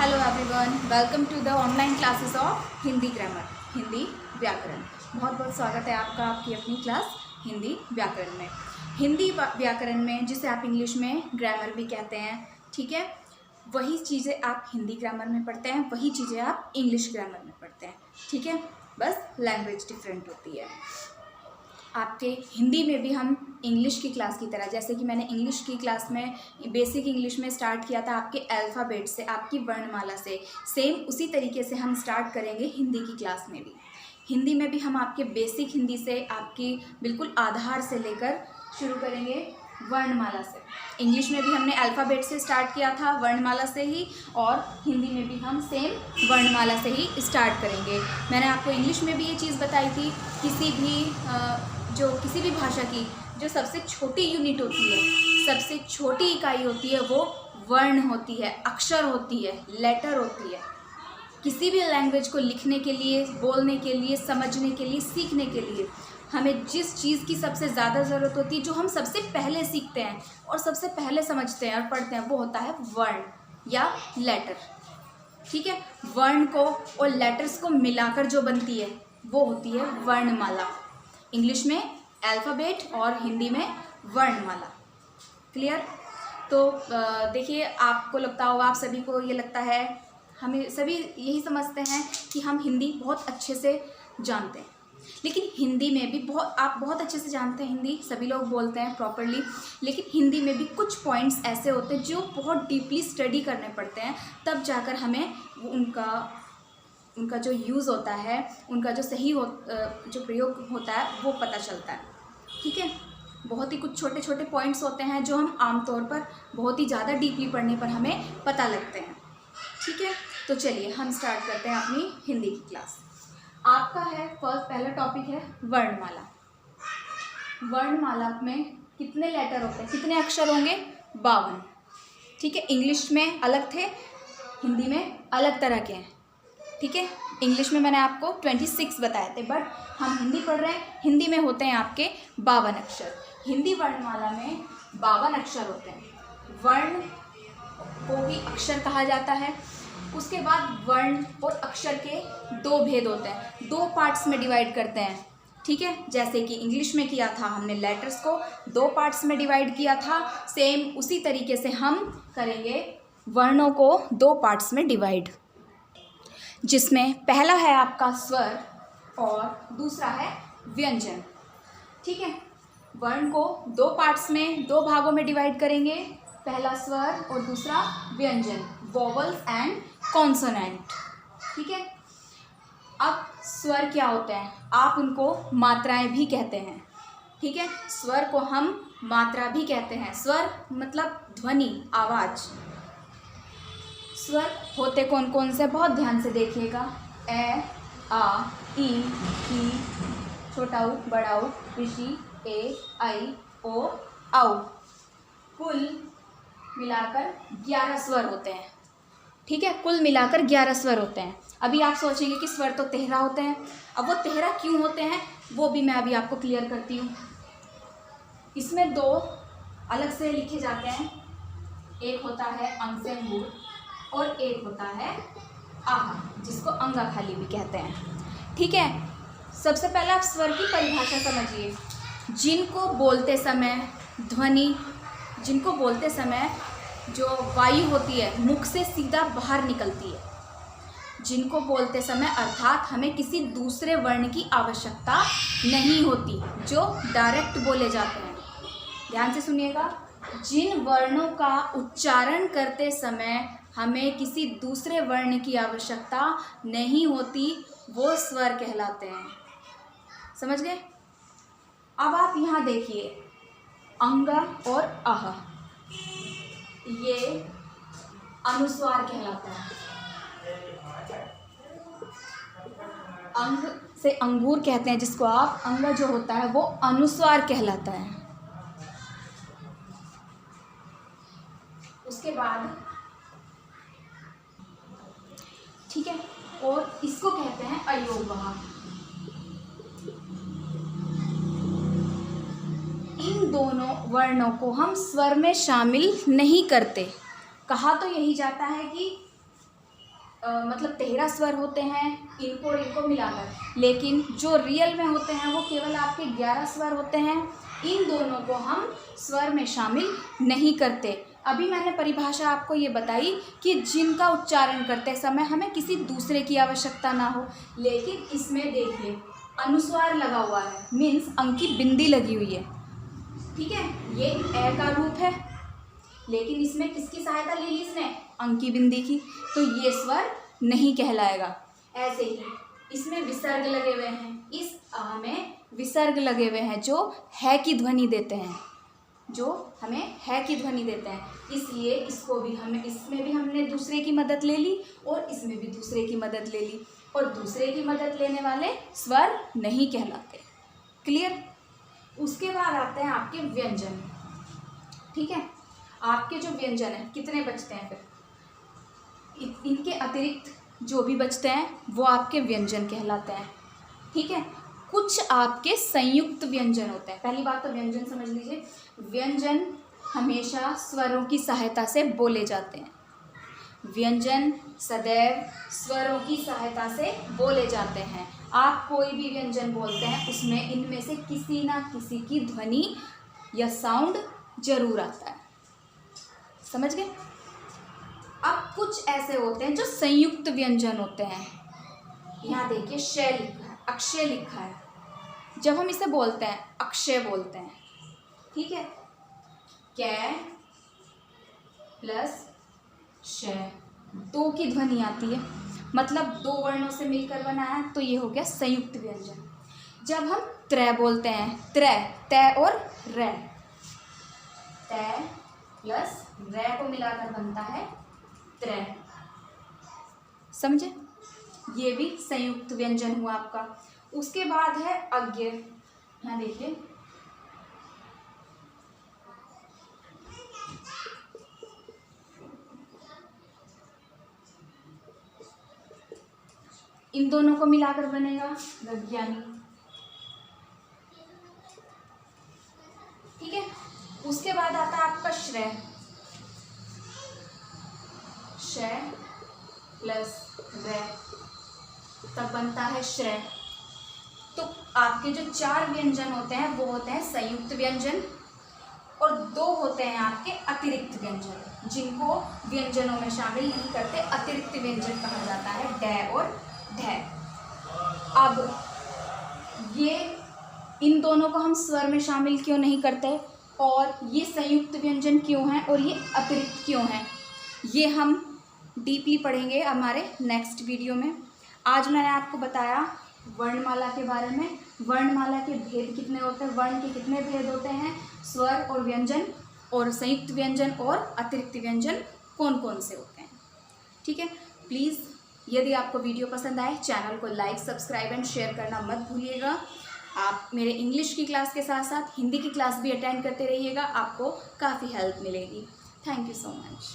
Hello everyone, welcome to the online classes of Hindi grammar, Hindi व्याकरण। बहुत बहुत स्वागत है आपका आपकी अपनी क्लास हिंदी व्याकरण में। हिंदी व्याकरण में जिसे आप इंग्लिश में ग्रामर भी कहते हैं, ठीक है, वही चीज़ें आप हिंदी ग्रामर में पढ़ते हैं, वही चीज़ें आप इंग्लिश ग्रामर में पढ़ते हैं, ठीक है, बस लैंग्वेज डिफरेंट होती है। आपके हिंदी में भी हम इंग्लिश की क्लास की तरह, जैसे कि मैंने इंग्लिश की क्लास में बेसिक इंग्लिश में स्टार्ट किया था आपके अल्फ़ाबेट से, आपकी वर्णमाला से, सेम उसी तरीके से हम स्टार्ट करेंगे हिंदी की क्लास में भी। हिंदी में भी हम आपके बेसिक हिंदी से, आपकी बिल्कुल आधार से लेकर शुरू करेंगे वर्णमाला से। इंग्लिश में भी हमने अल्फ़ाबेट से स्टार्ट किया था, वर्णमाला से ही, और हिंदी में भी हम सेम वर्णमाला से ही स्टार्ट करेंगे। मैंने आपको इंग्लिश में भी ये चीज़ बताई थी, किसी भी भाषा की जो सबसे छोटी यूनिट होती है, सबसे छोटी इकाई होती है, वो वर्ण होती है, अक्षर होती है, लेटर होती है। किसी भी लैंग्वेज को लिखने के लिए, बोलने के लिए, समझने के लिए, सीखने के लिए हमें जिस चीज़ की सबसे ज़्यादा ज़रूरत होती है, जो हम सबसे पहले सीखते हैं और सबसे पहले समझते हैं और पढ़ते हैं, वो होता है वर्ण या लेटर, ठीक है। वर्ण को और लेटर्स को मिलाकर जो बनती है वो होती है वर्णमाला। इंग्लिश में अल्फ़ाबेट और हिंदी में वर्णमाला। क्लियर? तो देखिए, आपको लगता होगा, आप सभी को ये लगता है, हमें सभी यही समझते हैं कि हम हिंदी बहुत अच्छे से जानते हैं, लेकिन हिंदी में भी आप बहुत अच्छे से जानते हैं हिंदी, सभी लोग बोलते हैं प्रॉपरली, लेकिन हिंदी में भी कुछ पॉइंट्स ऐसे होते हैं जो बहुत डीपली स्टडी करने पड़ते हैं, तब जाकर हमें उनका जो यूज़ होता है, उनका जो सही जो प्रयोग होता है वो पता चलता है, ठीक है। बहुत ही कुछ छोटे छोटे पॉइंट्स होते हैं जो हम आमतौर पर बहुत ही ज़्यादा डीपली पढ़ने पर हमें पता लगते हैं, ठीक है। तो चलिए हम स्टार्ट करते हैं अपनी हिंदी की क्लास। आपका है पहला टॉपिक है वर्णमाला। वर्णमाला में कितने लेटर होते हैं, कितने अक्षर होंगे? 52, ठीक है। इंग्लिश में अलग थे, हिंदी में अलग तरह के हैं, ठीक है। इंग्लिश में मैंने आपको 26 बताए थे, बट हम हिंदी पढ़ रहे हैं, हिंदी में होते हैं आपके 52 अक्षर। हिंदी वर्णमाला में 52 अक्षर होते हैं। वर्ण को ही अक्षर कहा जाता है। उसके बाद वर्ण और अक्षर के दो भेद होते हैं, दो पार्ट्स में डिवाइड करते हैं, ठीक है। जैसे कि इंग्लिश में किया था हमने लेटर्स को 2 पार्ट्स में डिवाइड किया था, सेम उसी तरीके से हम करेंगे वर्णों को 2 पार्ट्स में डिवाइड, जिसमें पहला है आपका स्वर और दूसरा है व्यंजन, ठीक है। वर्ण को 2 पार्ट्स में, 2 भागों में डिवाइड करेंगे, पहला स्वर और दूसरा व्यंजन, वोवल्स एंड कॉन्सोनेंट, ठीक है। अब स्वर क्या होते हैं? आप उनको मात्राएं भी कहते हैं, ठीक है। स्वर को हम मात्रा भी कहते हैं। स्वर मतलब ध्वनि, आवाज़। स्वर होते कौन कौन से? बहुत ध्यान से देखिएगा। ए, आ, ई, छोटा ऊ, बड़ा ऊ, ऋषि, ए, आई, ओ, औ। कुल मिलाकर 11 स्वर होते हैं, ठीक है। कुल मिलाकर 11 स्वर होते हैं। अभी आप सोचेंगे कि स्वर तो 13 होते हैं। अब वो 13 क्यों होते हैं वो भी मैं अभी आपको क्लियर करती हूँ। इसमें 2 अलग से लिखे जाते हैं, एक होता है अंग से अंगूर और एक होता है आहा, जिसको अंगा खाली भी कहते हैं, ठीक है। सबसे पहले आप स्वर की परिभाषा समझिए। जिनको बोलते समय जो वायु होती है मुख से सीधा बाहर निकलती है, जिनको बोलते समय अर्थात हमें किसी दूसरे वर्ण की आवश्यकता नहीं होती, जो डायरेक्ट बोले जाते हैं। ध्यान से सुनिएगा, जिन वर्णों का उच्चारण करते समय हमें किसी दूसरे वर्ण की आवश्यकता नहीं होती, वो स्वर कहलाते हैं। समझ गए? अब आप यहाँ देखिए, अंग और अह, ये अनुस्वार कहलाता है। अंग से अंगूर कहते हैं जिसको आप, अंग जो होता है वो अनुस्वार कहलाता है। उसके बाद, ठीक है, और इसको कहते हैं अयोगवाह। इन दोनों वर्णों को हम स्वर में शामिल नहीं करते। कहा तो यही जाता है कि मतलब 13 स्वर होते हैं इनको और इनको मिलाकर, लेकिन जो रियल में होते हैं वो केवल आपके 11 स्वर होते हैं। इन दोनों को हम स्वर में शामिल नहीं करते। अभी मैंने परिभाषा आपको ये बताई कि जिनका उच्चारण करते समय हमें किसी दूसरे की आवश्यकता ना हो, लेकिन इसमें देखिए अनुस्वार लगा हुआ है, मीन्स अंक की बिंदी लगी हुई है, ठीक है। ये ए का रूप है, लेकिन इसमें किसकी सहायता ली ली इसने, अंक की बिंदी की, तो ये स्वर नहीं कहलाएगा। ऐसे ही इसमें विसर्ग लगे हुए हैं, इस आ में विसर्ग लगे हुए हैं जो है की ध्वनि देते हैं, जो हमें है की ध्वनि देते हैं, इसलिए इसको भी हमें, इसमें भी हमने दूसरे की मदद ले ली और इसमें भी दूसरे की मदद ले ली, और दूसरे की मदद लेने वाले स्वर नहीं कहलाते। क्लियर। उसके बाद आते हैं आपके व्यंजन, ठीक है। आपके जो व्यंजन है कितने बचते हैं, फिर इनके अतिरिक्त जो भी बचते हैं वो आपके व्यंजन कहलाते हैं, ठीक है। कुछ आपके संयुक्त व्यंजन होते हैं। पहली बात तो व्यंजन समझ लीजिए, व्यंजन हमेशा स्वरों की सहायता से बोले जाते हैं। व्यंजन सदैव स्वरों की सहायता से बोले जाते हैं। आप कोई भी व्यंजन बोलते हैं उसमें इनमें से किसी ना किसी की ध्वनि या साउंड जरूर आता है, समझ गए। अब कुछ ऐसे होते हैं जो संयुक्त व्यंजन होते हैं। यहाँ देखिए श लिखा है, अक्षय लिखा है, जब हम इसे बोलते हैं अक्षय बोलते हैं, ठीक है। कै प्लस श, दो की ध्वनि आती है, मतलब दो वर्णों से मिलकर बना है, तो ये हो गया संयुक्त व्यंजन। जब हम त्रय बोलते हैं, त्रय तय और रै, तय प्लस रै को मिलाकर बनता है त्रय, समझे। ये भी संयुक्त व्यंजन हुआ आपका। उसके बाद है अज्ञ। यहाँ देखिए इन दोनों को मिलाकर बनेगा गज्ञानी, ठीक है। उसके बाद आता है आपका श्रेय, श प्लस रै, तब बनता है श्रेय। तो आपके जो 4 व्यंजन होते हैं वो होते हैं संयुक्त व्यंजन, और 2 होते हैं आपके अतिरिक्त व्यंजन, जिनको व्यंजनों में शामिल नहीं करते, अतिरिक्त व्यंजन कहा जाता है, ड और ढ। अब ये इन दोनों को हम स्वर में शामिल क्यों नहीं करते, और ये संयुक्त व्यंजन क्यों हैं और ये अतिरिक्त क्यों हैं, ये हम डीपली पढ़ेंगे हमारे नेक्स्ट वीडियो में। आज मैंने आपको बताया वर्णमाला के बारे में। वर्णमाला के भेद कितने होते हैं, वर्ण के कितने भेद होते हैं, स्वर और व्यंजन, और संयुक्त व्यंजन और अतिरिक्त व्यंजन कौन कौन से होते हैं, ठीक है। प्लीज़ यदि आपको वीडियो पसंद आए चैनल को लाइक, सब्सक्राइब एंड शेयर करना मत भूलिएगा। आप मेरे इंग्लिश की क्लास के साथ साथ हिंदी की क्लास भी अटेंड करते रहिएगा, आपको काफ़ी हेल्प मिलेगी। Thank you so much.